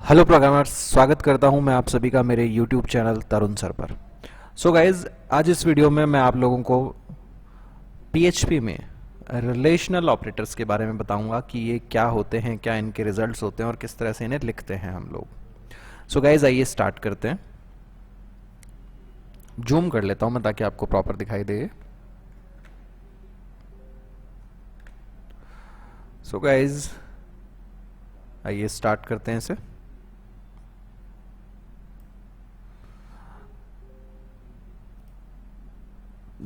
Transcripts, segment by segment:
Hello programmers, स्वागत करता हूं मैं आप सभी का मेरे यूट्यूब चैनल तरुण सर पर। सो गाइज, आज इस वीडियो में मैं आप लोगों को पीएचपी में रिलेशनल ऑपरेटर्स के बारे में बताऊंगा कि ये क्या होते हैं, क्या इनके रिजल्ट्स होते हैं और किस तरह से इन्हें लिखते हैं हम लोग। सो गाइज, आइए स्टार्ट करते हैं। जूम कर लेता हूं मैं ताकि आपको प्रॉपर दिखाई दे। सो गाइज, आइए स्टार्ट करते हैं इसे।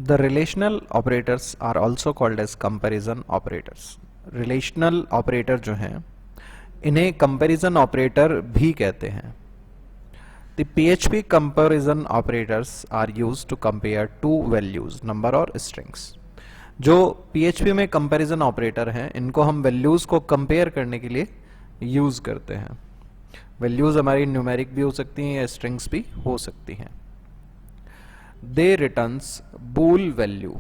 The relational operators are also called as comparison operators. Relational operator जो हैं इन्हें comparison operator भी कहते हैं। The PHP comparison operators are used to compare two values, number और strings। जो PHP में comparison operator हैं इनको हम values को compare करने के लिए use करते हैं। values हमारी numeric भी हो सकती हैं या strings भी हो सकती हैं। दे रिटर्न्स बूल वैल्यू।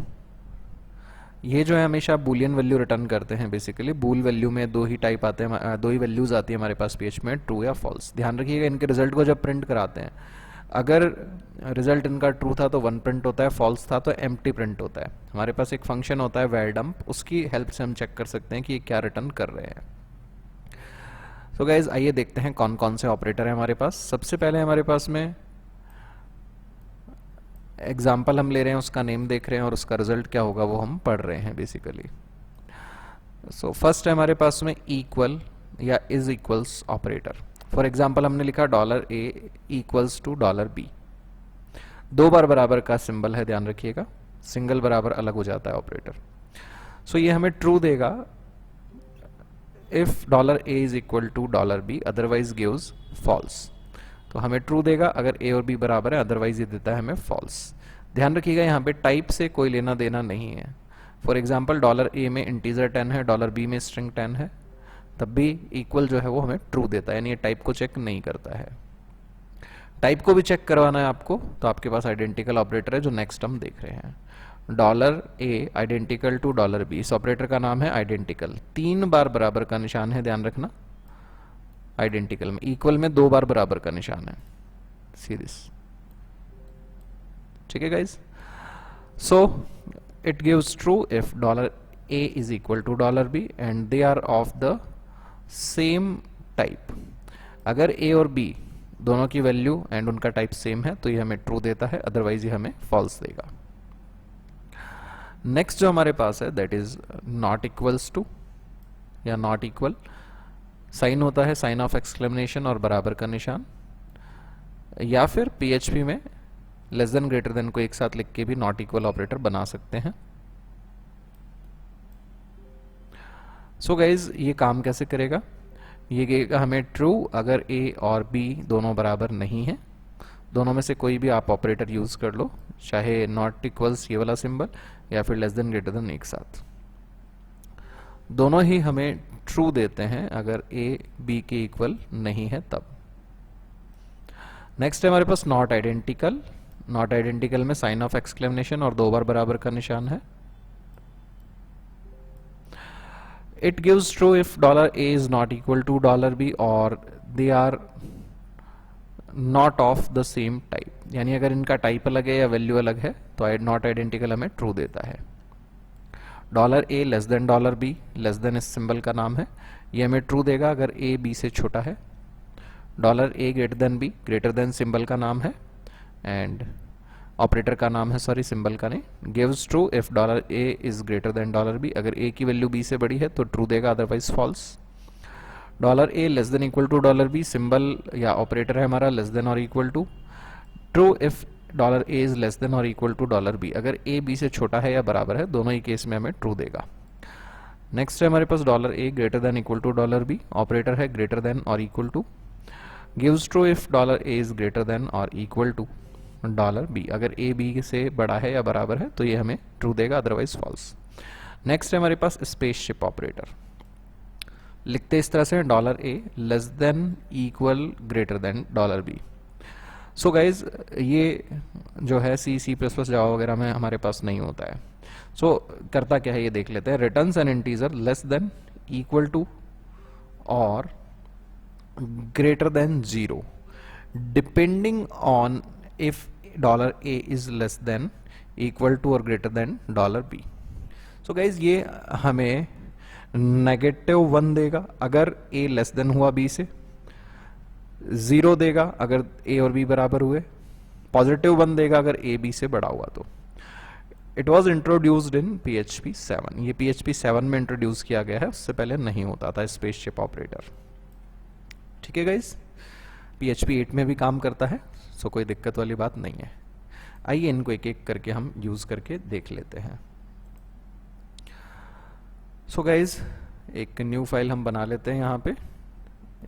ये जो है हमेशा बूलियन वैल्यू रिटर्न करते हैं। बेसिकली बूल वैल्यू में दो ही टाइप आते हैं, दो ही वैल्यूज आती है हमारे पास पीएचपी में, ट्रू या फॉल्स। ध्यान रखिएगा इनके रिजल्ट को जब प्रिंट कराते हैं, अगर रिजल्ट इनका ट्रू था तो 1 प्रिंट होता है, फॉल्स था तो एम्प्टी प्रिंट होता है। हमारे पास एक फंक्शन होता है वैर डंप, उसकी हेल्प से हम चेक कर सकते हैं कि ये क्या रिटर्न कर रहे हैं। तो गाइज आइए देखते हैं कौन कौन से ऑपरेटर है हमारे पास। सबसे पहले हमारे पास में एग्जाम्पल हम ले रहे हैं, उसका नेम देख रहे हैं और उसका रिजल्ट क्या होगा वो हम पढ़ रहे हैं बेसिकली। सो फर्स्ट है हमारे पास में इक्वल या is equals operator. For example हमने लिखा $A इक्वल्स टू $B। दो बार बराबर का सिंबल है, ध्यान रखिएगा, सिंगल बराबर अलग हो जाता है ऑपरेटर। सो ये हमें ट्रू देगा if $A is equal to $B, otherwise gives false. तो हमें ट्रू देगा अगर ए और बी बराबर है, अदरवाइज ये देता है हमें फॉल्स। ध्यान रखिएगा यहाँ पे टाइप से कोई लेना देना नहीं है। फॉर एग्जांपल $A में इंटीजर 10 है, $B में स्ट्रिंग 10 है, तब भी इक्वल जो है वो हमें ट्रू देता है, यानी ये टाइप को चेक नहीं करता है। टाइप को भी चेक करवाना है आपको तो आपके पास आइडेंटिकल ऑपरेटर है जो नेक्स्ट हम देख रहे हैं। $A आइडेंटिकल टू $B, इस ऑपरेटर का नाम है आइडेंटिकल। 3 बार बराबर का निशान है, ध्यान रखना। आइडेंटिकल में, इक्वल में 2 बार बराबर का निशान है, सी दिस। ठीक है guys. So it gives true if $A is equal to $B and they are of the same type. अगर A और B दोनों की वैल्यू एंड उनका टाइप सेम है तो ये हमें ट्रू देता है, अदरवाइज ये हमें फॉल्स देगा। नेक्स्ट जो हमारे पास है that is not equals to या नॉट इक्वल। साइन होता है साइन ऑफ एक्सक्लेमेशन और बराबर का निशान, या फिर पीएचपी में लेस देन ग्रेटर देन को एक साथ लिख के भी नॉट इक्वल ऑपरेटर बना सकते हैं। सो गाइज ये काम कैसे करेगा, ये कहेगा हमें ट्रू अगर ए और बी दोनों बराबर नहीं है। दोनों में से कोई भी आप ऑपरेटर यूज कर लो, चाहे नॉट इक्वल्स ये वाला सिंबल या फिर लेस देन ग्रेटर देन एक साथ, दोनों ही हमें ट्रू देते हैं अगर ए बी के इक्वल नहीं है तब। नेक्स्ट है हमारे पास नॉट आइडेंटिकल। नॉट आइडेंटिकल में साइन ऑफ एक्सक्लेमेशन और 2 बार बराबर का निशान है। It gives true if $A is not equal to $B और they are not of the same type, यानी अगर इनका टाइप अलग है या वैल्यू अलग है तो नॉट आइडेंटिकल हमें ट्रू देता है। $A less then $B, less than इस सिंबल का नाम है, ये हमें ट्रू देगा अगर A B से छोटा है। $A greater than B, greater than symbol का नाम है एंड ऑपरेटर का नाम है, सॉरी सिंबल का नहीं। Gives true if $A is greater than $B, अगर A की वैल्यू B से बड़ी है तो ट्रू देगा, otherwise false. $A less than equal to $B, symbol या ऑपरेटर है हमारा लेस देन और equal to. True if $A is less than और इक्वल टू $B, अगर A B से छोटा है या बराबर है, दोनों ही केस में हमें ट्रू देगा। नेक्स्ट है हमारे पास $A greater than equal to $B, operator है ग्रेटर देन और equal to. Gives true if $A is greater than और इक्वल टू $B, अगर A B से बड़ा है या बराबर है तो ये हमें ट्रू देगा, अदरवाइज फॉल्स। नेक्स्ट है हमारे पास स्पेसशिप ऑपरेटर। लिखते इस तरह से $A less than equal greater than $B। So guys ये जो है C प्लस जावा वगैरह में हमारे पास नहीं होता है। सो करता क्या है ये देख लेते हैं। Returns an integer less than equal to और greater than 0 depending on if $A is less than equal to or greater than $B. So guys ये हमें -1 देगा अगर A लेस देन हुआ B से, 0 देगा अगर A और B बराबर हुए, +1 देगा अगर A B से बड़ा हुआ तो। It was introduced in PHP 7, ये PHP 7 में इंट्रोड्यूस किया गया है, उससे पहले नहीं होता था स्पेसशिप ऑपरेटर। ठीक है गाइस, PHP 8 में भी काम करता है, सो कोई दिक्कत वाली बात नहीं है। आइए इनको एक एक करके हम यूज करके देख लेते हैं। सो गाइज एक न्यू फाइल हम बना लेते हैं। यहाँ पे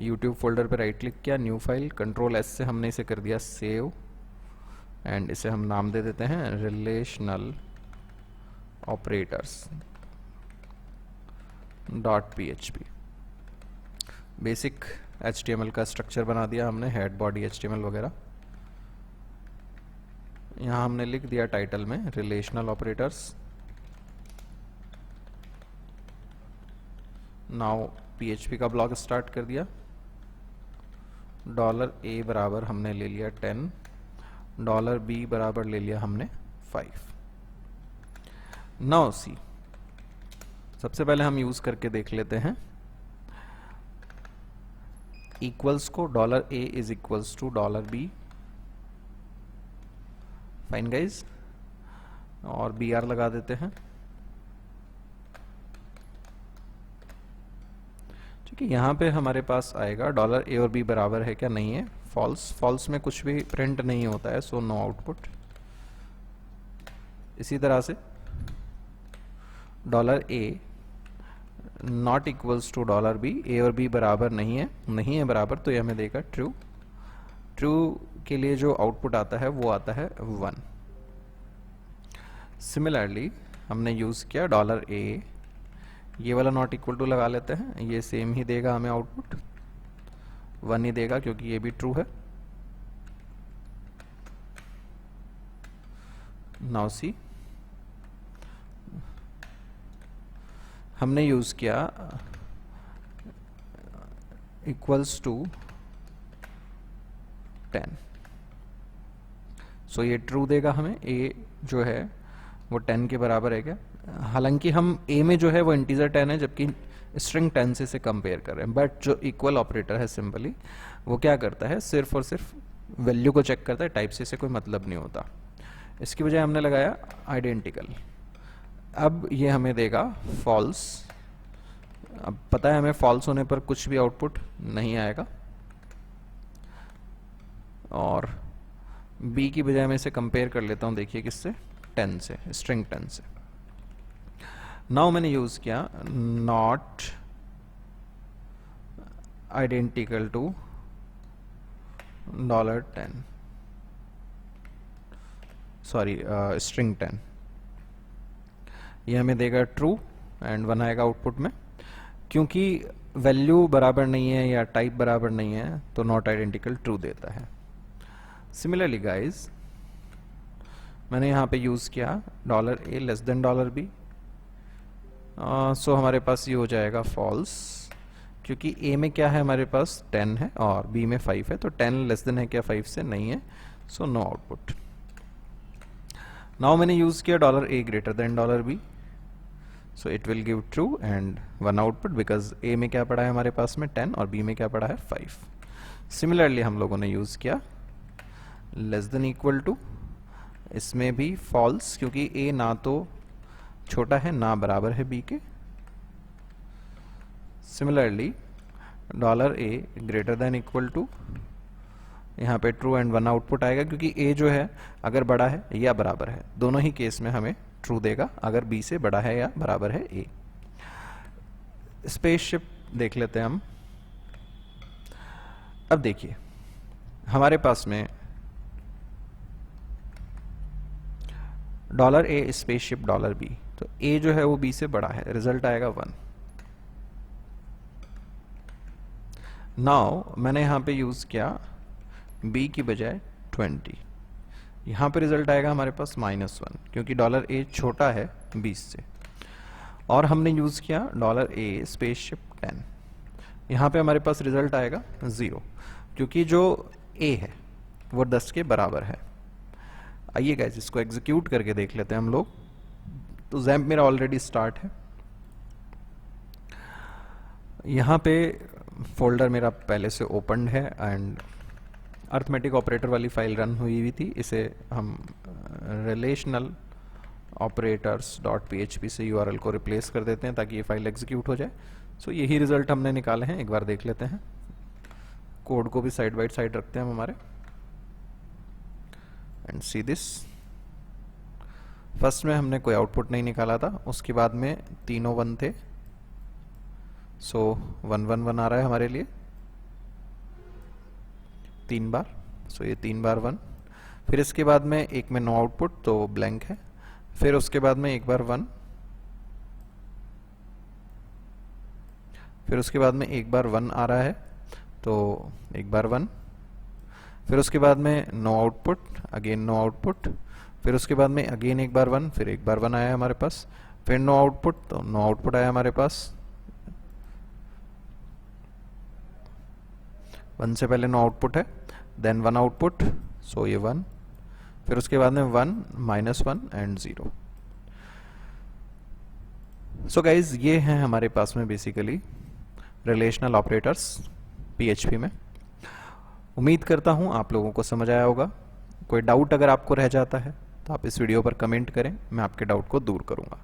YouTube फोल्डर पे राइट क्लिक किया, न्यू फाइल, Ctrl+S से हमने इसे कर दिया सेव, एंड इसे हम नाम दे देते हैं relational operators .php। Basic HTML का स्ट्रक्चर बना दिया हमने, हेड बॉडी HTML वगैरह। यहाँ हमने लिख दिया टाइटल में रिलेशनल ऑपरेटर्स। नाउ PHP का ब्लॉग स्टार्ट कर दिया। $A बराबर हमने ले लिया 10, $B बराबर ले लिया हमने 5। नाउ सी, सबसे पहले हम यूज करके देख लेते हैं इक्वल्स को। $A is equals to $B, fine guys, और BR लगा देते हैं। ठीक है, यहाँ पे हमारे पास आएगा $A और B बराबर है क्या, नहीं है, फॉल्स। फॉल्स में कुछ भी प्रिंट नहीं होता है, सो नो आउटपुट। इसी तरह से $A not equals to $B, A और B बराबर नहीं है बराबर, तो ये हमें देगा ट्रू। ट्रू के लिए जो आउटपुट आता है वो आता है 1। सिमिलरली हमने यूज किया $A, ये वाला नॉट इक्वल टू लगा लेते हैं, ये सेम ही देगा हमें आउटपुट, 1 ही देगा क्योंकि ये भी ट्रू है। नाउ सी, हमने यूज किया इक्वल्स टू 10, सो ये ट्रू देगा हमें। A जो है वो 10 के बराबर है क्या, हालांकि हम A में जो है वो इंटीजर 10 है, जबकि स्ट्रिंग 10 से कंपेयर कर रहे हैं, बट जो इक्वल ऑपरेटर है सिंपली वो क्या करता है, सिर्फ और सिर्फ वैल्यू को चेक करता है, टाइप से कोई मतलब नहीं होता। इसकी बजाय हमने लगाया आइडेंटिकल। अब ये हमें देगा फॉल्स। अब पता है हमें फॉल्स होने पर कुछ भी आउटपुट नहीं आएगा, और B की बजाय मैं इसे कंपेयर कर लेता हूं, देखिए किससे, 10 से, स्ट्रिंग 10 से। नाउ मैंने यूज किया not identical to $10, sorry string 10, ये हमें देगा ट्रू एंड 1 आएगा आउटपुट में। क्योंकि वैल्यू बराबर नहीं है या टाइप बराबर नहीं है तो नॉट आइडेंटिकल ट्रू देता है। सिमिलरली गाइज मैंने यहाँ पे यूज किया $A लेस देन $B, सो हमारे पास ये हो जाएगा फॉल्स, क्योंकि A में क्या है, हमारे पास 10 है और B में 5 है, तो 10 लेस देन है क्या 5 से, नहीं है, सो नो आउटपुट। नाउ मैंने यूज किया $A greater than $B, so it will give true and 1 output, because A में क्या पड़ा है हमारे पास में 10 और B में क्या पड़ा है 5। सिमिलरली हम लोगों ने यूज किया लेस देन इक्वल टू, इसमें भी फॉल्स, क्योंकि A ना तो छोटा है ना बराबर है B के। Similarly $A greater than equal to, यहाँ पे ट्रू एंड 1 आउटपुट आएगा, क्योंकि A जो है अगर बड़ा है या बराबर है, दोनों ही केस में हमें ट्रू देगा, अगर B से बड़ा है या बराबर है A। स्पेसशिप देख लेते हैं हम। अब देखिए हमारे पास में $A स्पेसशिप $B, तो A जो है वो B से बड़ा है, रिजल्ट आएगा 1। नाउ मैंने यहाँ पे यूज किया B की बजाय 20, यहाँ पे रिजल्ट आएगा हमारे पास -1, क्योंकि $A छोटा है 20 से। और हमने यूज किया $A स्पेसशिप 10, यहाँ पे हमारे पास रिजल्ट आएगा 0, क्योंकि जो a है वो 10 के बराबर है। आइए गाइस इसको एग्जीक्यूट करके देख लेते हैं हम लोग। तो जैम्प मेरा ऑलरेडी स्टार्ट है। यहाँ पे फोल्डर मेरा पहले से ओपन है एंड अर्थमेटिक ऑपरेटर वाली फाइल रन हुई थी। इसे हम रिलेशनल ऑपरेटर्स डॉट php से URL को रिप्लेस कर देते हैं ताकि ये फाइल एग्जीक्यूट हो जाए। सो यही रिजल्ट हमने निकाले हैं, एक बार देख लेते हैं। कोड को भी साइड बाय साइड रखते हैं हम हमारे एंड सी दिस। फर्स्ट में हमने कोई आउटपुट नहीं निकाला था, उसके बाद में तीनों 1 थे। सो 1 1 1 आ रहा है हमारे लिए 3 बार। सो ये 3 बार 1। फिर इसके बाद में एक में नो आउटपुट तो ब्लैंक है। फिर उसके बाद में एक बार 1, फिर उसके बाद में एक बार 1 आ रहा है तो एक बार 1। फिर उसके बाद में no output, again no output. फिर उसके बाद में अगेन एक बार 1, फिर एक बार 1 आया हमारे पास। फिर नो आउटपुट तो नो आउटपुट आया हमारे पास। 1 से पहले नो आउटपुट है, देन 1 आउटपुट, सो ये 1। फिर उसके बाद में 1 -1 एंड 0। सो गाइज ये हैं हमारे पास में बेसिकली रिलेशनल ऑपरेटर्स PHP में। उम्मीद करता हूँ आप लोगों को समझ आया होगा। कोई डाउट अगर आपको रह जाता है तो आप इस वीडियो पर कमेंट करें, मैं आपके डाउट को दूर करूँगा।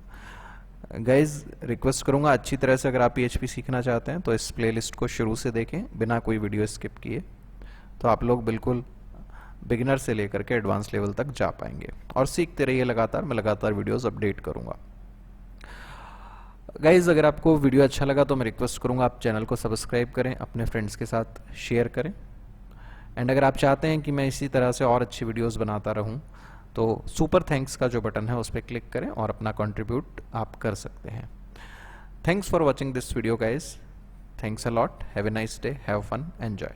गाइज रिक्वेस्ट करूँगा अच्छी तरह से अगर आप PHP सीखना चाहते हैं तो इस प्लेलिस्ट को शुरू से देखें बिना कोई वीडियो स्किप किए, तो आप लोग बिल्कुल बिगिनर से लेकर के एडवांस लेवल तक जा पाएंगे। और सीखते रहिए लगातार, मैं लगातार वीडियोस अपडेट करूँगा। गाइज अगर आपको वीडियो अच्छा लगा तो मैं रिक्वेस्ट करूँगा आप चैनल को सब्सक्राइब करें, अपने फ्रेंड्स के साथ शेयर करें। एंड अगर आप चाहते हैं कि मैं इसी तरह से और अच्छी वीडियोस बनाता रहूं तो सुपर थैंक्स का जो बटन है उस पर क्लिक करें और अपना कंट्रीब्यूट आप कर सकते हैं। Thanks for watching this video guys. Thanks a lot. Have a nice day, have fun, enjoy.